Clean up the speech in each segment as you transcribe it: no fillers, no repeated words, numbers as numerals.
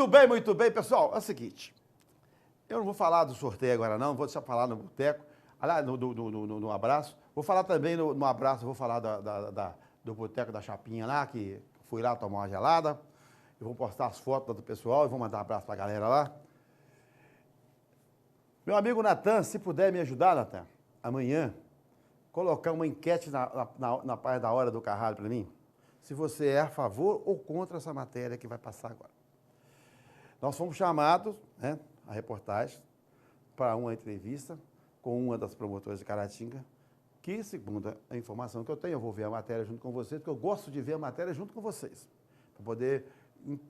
muito bem, pessoal. É o seguinte, eu não vou falar do sorteio agora não, vou deixar falar no boteco, aliás, no abraço. Vou falar também no abraço, vou falar do boteco da Chapinha lá, que fui lá tomar uma gelada. Eu vou postar as fotos do pessoal e vou mandar um abraço pra galera lá. Meu amigo Natan, se puder me ajudar, Natan, amanhã, colocar uma enquete na página da Hora do Carralho para mim, se você é a favor ou contra essa matéria que vai passar agora. Nós fomos chamados, né, a reportagem, para uma entrevista com uma das promotoras de Caratinga, que, segundo a informação que eu tenho, eu vou ver a matéria junto com vocês, porque eu gosto de ver a matéria junto com vocês, para poder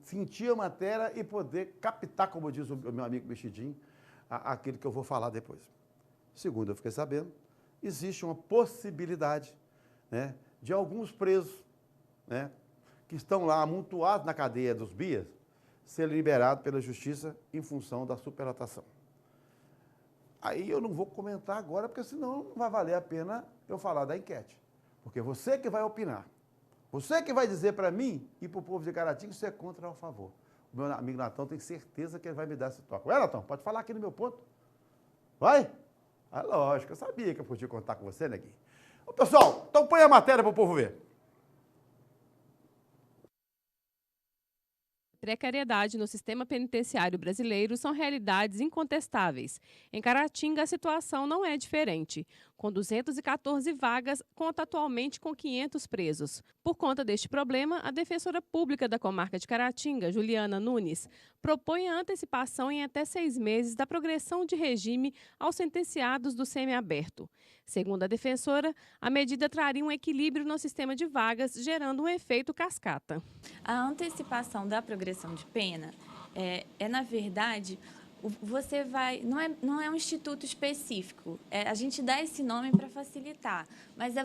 sentir a matéria e poder captar, como diz o meu amigo Mexidinho, aquilo que eu vou falar depois. Segundo eu fiquei sabendo, existe uma possibilidade, né, de alguns presos, né, que estão lá amontoados na cadeia dos BIAs, serem liberados pela Justiça em função da superlotação. Aí eu não vou comentar agora, porque senão não vai valer a pena eu falar da enquete. Porque você que vai opinar, você que vai dizer para mim e para o povo de Caratinga se é contra ou a favor. O meu amigo Natão tem certeza que ele vai me dar esse toque. Vai, Natão, pode falar aqui no meu ponto. Vai? Ah, lógico, eu sabia que eu podia contar com você, Neguinho. Ô, pessoal, então põe a matéria para o povo ver. Precariedade no sistema penitenciário brasileiro são realidades incontestáveis. Em Caratinga, a situação não é diferente. Com 214 vagas, conta atualmente com 500 presos. Por conta deste problema, a defensora pública da comarca de Caratinga, Juliana Nunes, propõe a antecipação em até 6 meses da progressão de regime aos sentenciados do semiaberto. Segundo a defensora, a medida traria um equilíbrio no sistema de vagas, gerando um efeito cascata. A antecipação da progressão de pena na verdade, você vai... Não é um instituto específico. A gente dá esse nome para facilitar, mas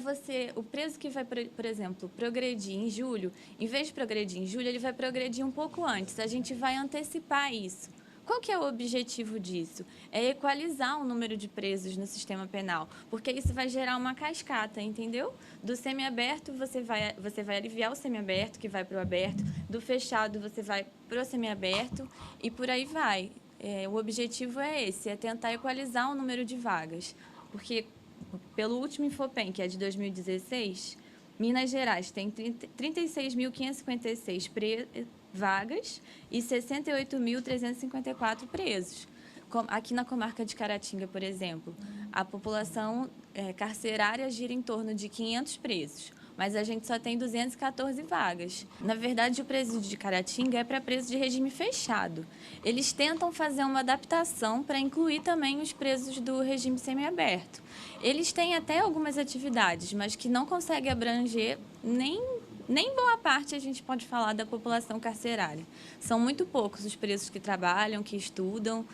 o preso que vai, por exemplo, progredir em julho, em vez de progredir em julho, ele vai progredir um pouco antes. A gente vai antecipar isso. Qual que é o objetivo disso? É equalizar o número de presos no sistema penal, porque isso vai gerar uma cascata, entendeu? Do semiaberto, você vai aliviar o semiaberto, que vai para o aberto, do fechado, você vai para o semiaberto e por aí vai. O objetivo é esse, é tentar equalizar o número de vagas, porque pelo último Infopem, que é de 2016, Minas Gerais tem 36.556 vagas e 68.354 presos. Aqui na comarca de Caratinga, por exemplo, a população carcerária gira em torno de 500 presos, mas a gente só tem 214 vagas. Na verdade, o presídio de Caratinga é para presos de regime fechado. Eles tentam fazer uma adaptação para incluir também os presos do regime semiaberto. Eles têm até algumas atividades, mas que não conseguem abranger nem boa parte a gente pode falar da população carcerária. São muito poucos os presos que trabalham, que estudam,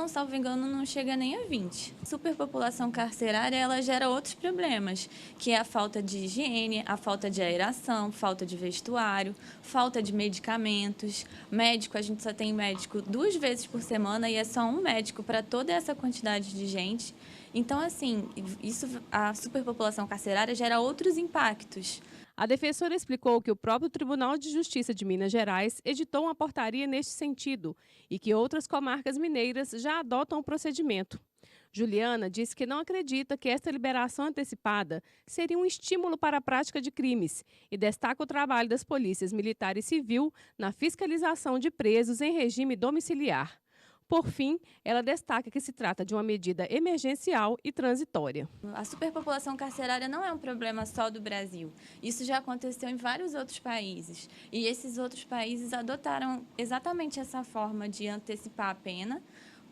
salvo engano, não chega nem a 20. A superpopulação carcerária, ela gera outros problemas, que é a falta de higiene, a falta de aeração, falta de vestuário, falta de medicamentos. Médico, a gente só tem médico 2 vezes por semana e é só um médico para toda essa quantidade de gente. Então, assim, a superpopulação carcerária gera outros impactos. A defensora explicou que o próprio Tribunal de Justiça de Minas Gerais editou uma portaria neste sentido e que outras comarcas mineiras já adotam o procedimento. Juliana disse que não acredita que esta liberação antecipada seria um estímulo para a prática de crimes e destaca o trabalho das polícias militar e civil na fiscalização de presos em regime domiciliar. Por fim, ela destaca que se trata de uma medida emergencial e transitória. A superpopulação carcerária não é um problema só do Brasil. Isso já aconteceu em vários outros países. E esses outros países adotaram exatamente essa forma de antecipar a pena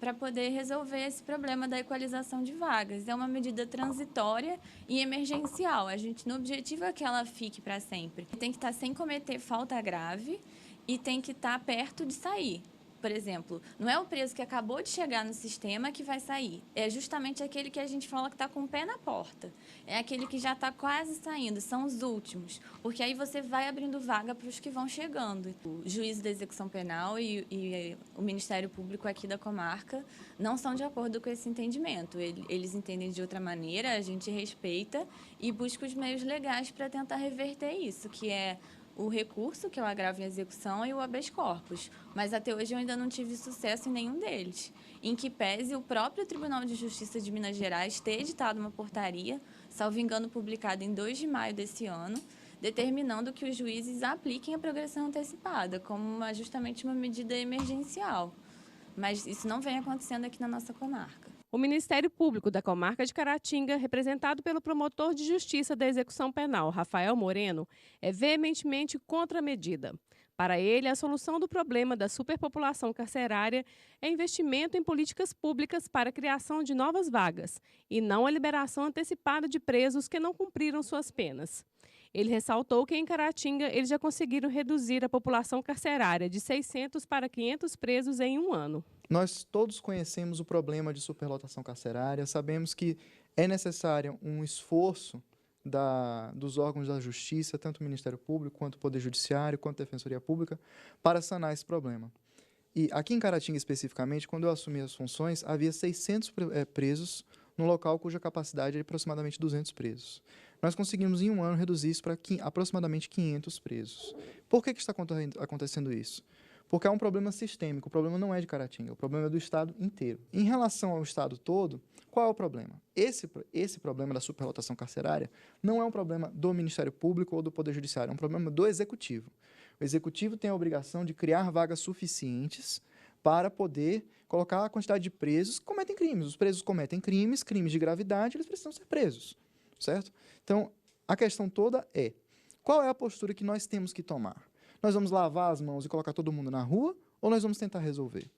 para poder resolver esse problema da equalização de vagas. É uma medida transitória e emergencial. No objetivo é que ela fique para sempre. Tem que estar sem cometer falta grave e tem que estar perto de sair. Por exemplo, não é o preso que acabou de chegar no sistema que vai sair. É justamente aquele que a gente fala que está com o pé na porta. É aquele que já está quase saindo, são os últimos. Porque aí você vai abrindo vaga para os que vão chegando. O juízo da execução penal e o Ministério Público aqui da comarca não são de acordo com esse entendimento. Eles entendem de outra maneira, a gente respeita e busca os meios legais para tentar reverter isso, que é o recurso, que é o agravo em execução, e o habeas corpus. Mas até hoje eu ainda não tive sucesso em nenhum deles. Em que pese o próprio Tribunal de Justiça de Minas Gerais ter editado uma portaria, salvo engano publicada em 2 de maio desse ano, determinando que os juízes apliquem a progressão antecipada como justamente uma medida emergencial. Mas isso não vem acontecendo aqui na nossa comarca. O Ministério Público da Comarca de Caratinga, representado pelo promotor de Justiça da Execução Penal, Rafael Moreno, é veementemente contra a medida. Para ele, a solução do problema da superpopulação carcerária é investimento em políticas públicas para a criação de novas vagas e não a liberação antecipada de presos que não cumpriram suas penas. Ele ressaltou que em Caratinga eles já conseguiram reduzir a população carcerária de 600 para 500 presos em um ano. Nós todos conhecemos o problema de superlotação carcerária, sabemos que é necessário um esforço dos órgãos da Justiça, tanto o Ministério Público, quanto o Poder Judiciário, quanto a Defensoria Pública, para sanar esse problema. E aqui em Caratinga, especificamente, quando eu assumi as funções, havia 600 presos num local cuja capacidade é aproximadamente 200 presos. Nós conseguimos, em um ano, reduzir isso para aproximadamente 500 presos. Por que está acontecendo isso? Porque é um problema sistêmico, o problema não é de Caratinga, o problema é do Estado inteiro. Em relação ao Estado todo, qual é o problema? Esse problema da superlotação carcerária não é um problema do Ministério Público ou do Poder Judiciário, é um problema do Executivo. O Executivo tem a obrigação de criar vagas suficientes para poder colocar a quantidade de presos que cometem crimes. Os presos cometem crimes de gravidade, eles precisam ser presos, certo? Então, a questão toda é, qual é a postura que nós temos que tomar? Nós vamos lavar as mãos e colocar todo mundo na rua ou nós vamos tentar resolver?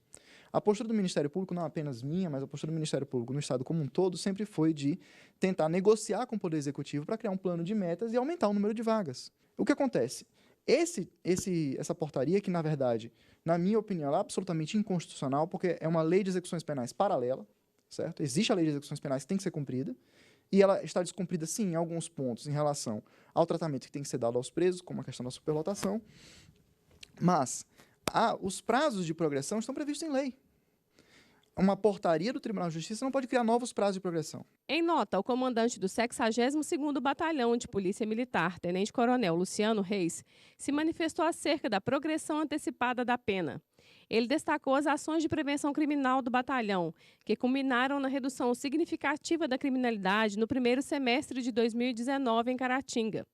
A postura do Ministério Público, não apenas minha, mas a postura do Ministério Público no Estado como um todo, sempre foi de tentar negociar com o Poder Executivo para criar um plano de metas e aumentar o número de vagas. O que acontece? Essa portaria, que na verdade, na minha opinião, ela é absolutamente inconstitucional, porque é uma lei de execuções penais paralela, certo? Existe a lei de execuções penais que tem que ser cumprida, e ela está descumprida, sim, em alguns pontos, em relação ao tratamento que tem que ser dado aos presos, como a questão da superlotação, mas os prazos de progressão estão previstos em lei. Uma portaria do Tribunal de Justiça não pode criar novos prazos de progressão. Em nota, o comandante do 62º Batalhão de Polícia Militar, tenente-coronel Luciano Reis, se manifestou acerca da progressão antecipada da pena. Ele destacou as ações de prevenção criminal do batalhão, que culminaram na redução significativa da criminalidade no primeiro semestre de 2019 em Caratinga.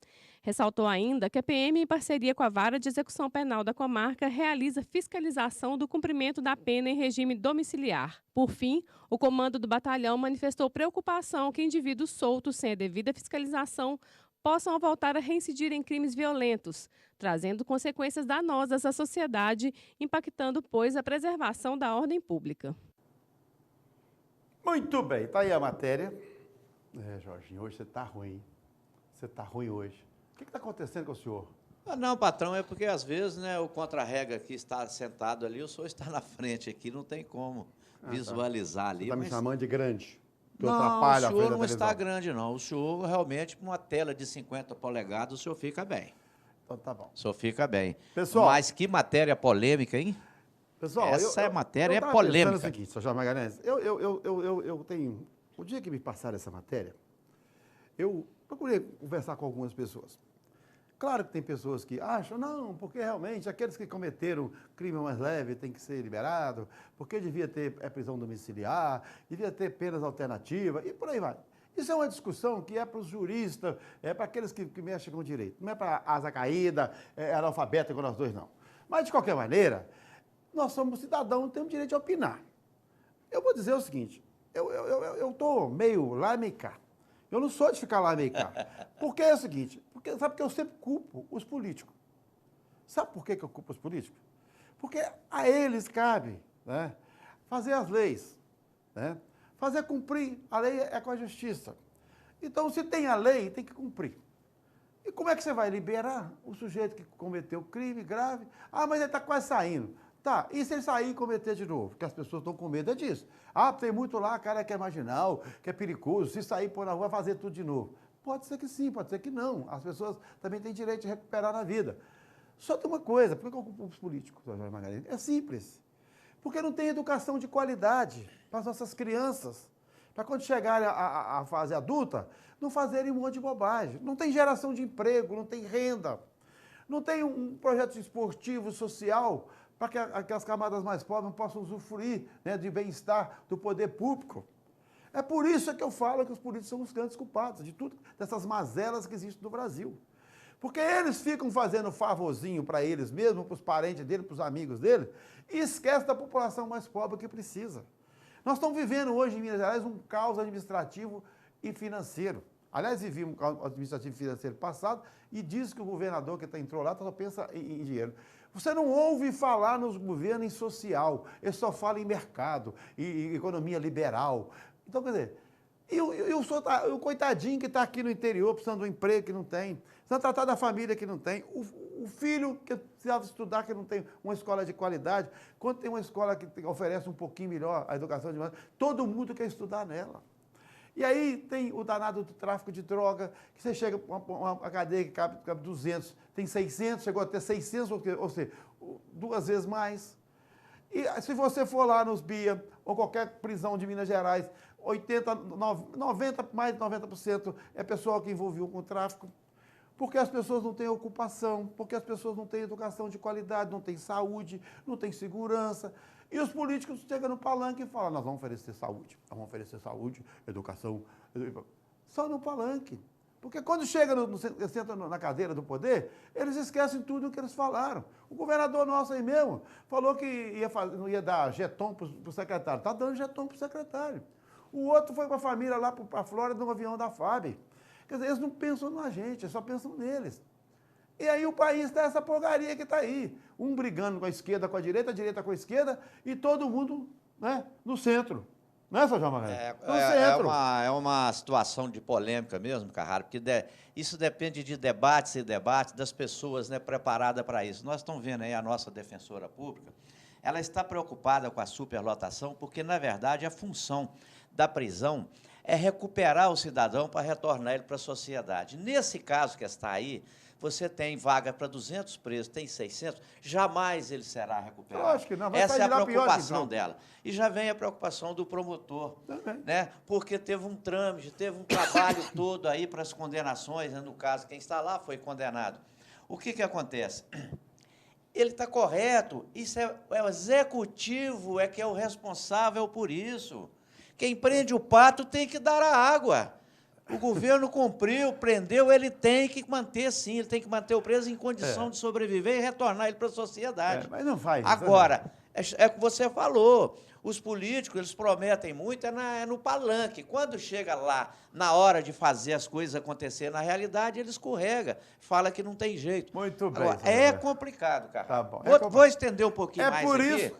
Ressaltou ainda que a PM, em parceria com a Vara de Execução Penal da comarca, realiza fiscalização do cumprimento da pena em regime domiciliar. Por fim, o comando do batalhão manifestou preocupação que indivíduos soltos sem a devida fiscalização possam voltar a reincidir em crimes violentos, trazendo consequências danosas à sociedade, impactando, pois, a preservação da ordem pública. Muito bem, está aí a matéria. Jorginho, hoje você está ruim. Você está ruim hoje. O que está acontecendo com o senhor? Não, patrão, é porque às vezes, né, o contra-regra que está sentado ali, o senhor está na frente aqui, não tem como visualizar ali. Você está me chamando de grande? Não, o senhor não está grande, não. O senhor, realmente, com uma tela de 50 polegadas, o senhor fica bem. Então tá bom. O senhor fica bem. Pessoal, mas que matéria polêmica, hein? Pessoal, essa matéria é polêmica. O seguinte, Sr. Magalhães, eu tenho... O dia que me passaram essa matéria, eu procurei conversar com algumas pessoas. Claro que tem pessoas que acham, não, porque realmente aqueles que cometeram crime mais leve têm que ser liberados, porque devia ter prisão domiciliar, devia ter penas alternativas e por aí vai. Isso é uma discussão que é para os juristas, é para aqueles que mexem com o direito. Não é para asa caída, analfabeta igual nós dois, não. Mas, de qualquer maneira, nós somos cidadãos e temos o direito de opinar. Eu vou dizer o seguinte, eu estou meio lá e meio cá. Eu não sou de ficar lá meio cá. Porque é o seguinte, sabe que eu sempre culpo os políticos. Sabe por que eu culpo os políticos? Porque a eles cabe, né, fazer as leis, né, fazer cumprir. A lei é com a justiça. Então, se tem a lei, tem que cumprir. E como é que você vai liberar o sujeito que cometeu crime grave? Ah, mas ele está quase saindo. Tá, e se ele sair e cometer de novo? Porque as pessoas estão com medo disso. Ah, tem muito lá, cara que é marginal, que é perigoso, se sair por na rua, vai fazer tudo de novo. Pode ser que sim, pode ser que não. As pessoas também têm direito de recuperar na vida. Só tem uma coisa, por que eu culpo os políticos, Jorge Magalhães? É simples. Porque não tem educação de qualidade para as nossas crianças. Para quando chegarem à fase adulta, não fazerem um monte de bobagem. Não tem geração de emprego, não tem renda. Não tem um projeto esportivo, social, para que as camadas mais pobres possam usufruir, né, de bem-estar do poder público. É por isso que eu falo que os políticos são os grandes culpados de tudo, dessas mazelas que existem no Brasil. Porque eles ficam fazendo favorzinho para eles mesmos, para os parentes dele, para os amigos dele, e esquecem da população mais pobre que precisa. Nós estamos vivendo hoje em Minas Gerais um caos administrativo e financeiro. Aliás, vivimos um caos administrativo e financeiro passado e diz que o governador que entrou lá só pensa em dinheiro. Você não ouve falar nos governos em social, ele só fala em mercado, em economia liberal. Então, quer dizer, o coitadinho que está aqui no interior, precisando de um emprego que não tem, precisando tratar da família que não tem, o filho que precisava estudar, que não tem uma escola de qualidade, quando tem uma escola que oferece um pouquinho melhor a educação de base, todo mundo quer estudar nela. E aí tem o danado do tráfico de droga, que você chega a uma cadeia que cabe 200, tem 600, chegou a ter 600, ou seja, 2 vezes mais. E se você for lá nos BIA, ou qualquer prisão de Minas Gerais, 90, mais de 90% é pessoal que envolviu com o tráfico, porque as pessoas não têm ocupação, porque as pessoas não têm educação de qualidade, não têm saúde, não têm segurança. E os políticos chegam no palanque e falam, nós vamos oferecer saúde, educação, só no palanque. Porque quando chega senta na cadeira do poder, eles esquecem tudo o que eles falaram. O governador nosso aí mesmo falou que não ia dar jeton para o secretário. Está dando jeton para o secretário. O outro foi com a família lá para a Flórida no avião da FAB. Quer dizer, eles não pensam na gente, eles só pensam neles. E aí o país está essa porcaria que está aí. Um brigando com a esquerda, com a direita com a esquerda, e todo mundo, né, no centro. Não é, Sr. João Magalhães? É uma situação de polêmica mesmo, Carrara, porque isso depende de debates e debates das pessoas, né, preparadas para isso. Nós estamos vendo aí a nossa defensora pública, ela está preocupada com a superlotação, porque, na verdade, a função da prisão é recuperar o cidadão para retornar ele para a sociedade. Nesse caso que está aí, você tem vaga para 200 presos, tem 600, jamais ele será recuperado. Eu acho que não, vai Essa é a preocupação pior, dela. E já vem a preocupação do promotor, né? Porque teve um trâmite, teve um trabalho todo aí para as condenações, né? No caso, quem está lá foi condenado. O que acontece? Ele está correto, isso é o executivo que é o responsável por isso. Quem prende o pato tem que dar a água. O governo cumpriu, prendeu, ele tem que manter, sim, ele tem que manter o preso em condição de sobreviver e retornar ele para a sociedade. Mas não faz isso. Agora, é o que você falou, os políticos, eles prometem muito, é no palanque. Quando chega lá, na hora de fazer as coisas acontecer, na realidade, ele escorrega, fala que não tem jeito. Muito bem. Agora, é complicado, cara. Tá bom. Vou estender um pouquinho mais por aqui. Isso,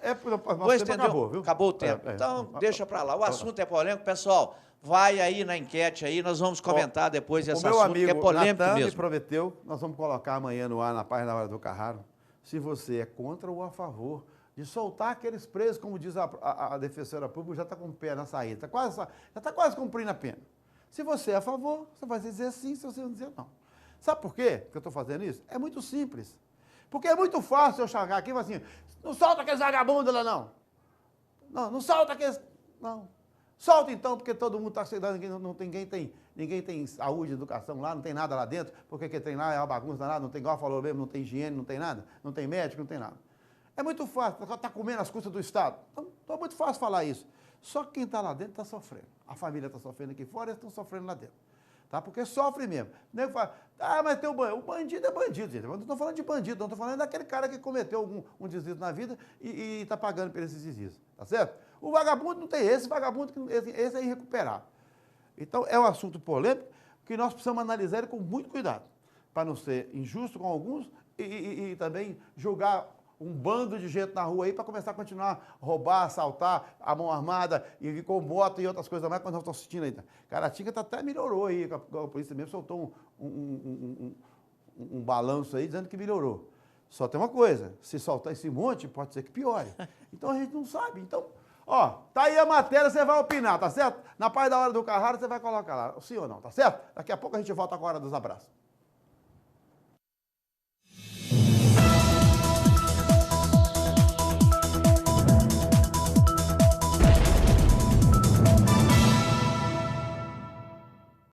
Vou estender, acabou, viu? Acabou o tempo. Então, deixa para lá. O assunto é polêmico. Pessoal, vai aí na enquete aí, nós vamos comentar depois esse assunto, que é polêmico Natan mesmo. me prometeu, nós vamos colocar amanhã no ar, na página da Hora do Carraro, se você é contra ou a favor de soltar aqueles presos, como diz a defensora pública, já está com o pé na saída, já está quase cumprindo a pena. Se você é a favor, você vai dizer sim, se você não dizer não. Sabe por quê que eu estou fazendo isso? É muito simples. Porque é muito fácil eu chegar aqui e falar assim, não solta aqueles vagabundos lá, não. Não solta aqueles... Não. Solta então, porque todo mundo está chegando, ninguém tem saúde, educação lá, não tem nada lá dentro, porque quem tem lá é uma bagunça nada, não tem, igual falou mesmo, não tem higiene, não tem nada, não tem médico, não tem nada. É muito fácil, está comendo as custas do Estado. Então é muito fácil falar isso. Só que quem está lá dentro está sofrendo. A família está sofrendo aqui fora, eles estão sofrendo lá dentro. Tá? Porque sofre mesmo. O nego fala, mas tem o bandido é bandido, gente. Eu não estou falando de bandido, não estou falando daquele cara que cometeu um deslize na vida e está pagando por esses deslizes. Tá certo? O vagabundo não tem esse, esse é irrecuperável. Então, é um assunto polêmico que nós precisamos analisar ele com muito cuidado, para não ser injusto com alguns e também julgar um bando de gente na rua aí para começar a continuar a roubar, assaltar, a mão armada e com moto e outras coisas mais que nós estamos assistindo aí. Caratinga até melhorou aí, a polícia mesmo soltou um balanço aí dizendo que melhorou. Só tem uma coisa, se soltar esse monte, pode ser que piore. Então a gente não sabe. Então, ó, tá aí a matéria, você vai opinar, tá certo? Na página da Hora do Carraro você vai colocar lá, sim ou não, tá certo? Daqui a pouco a gente volta com a Hora dos Abraços.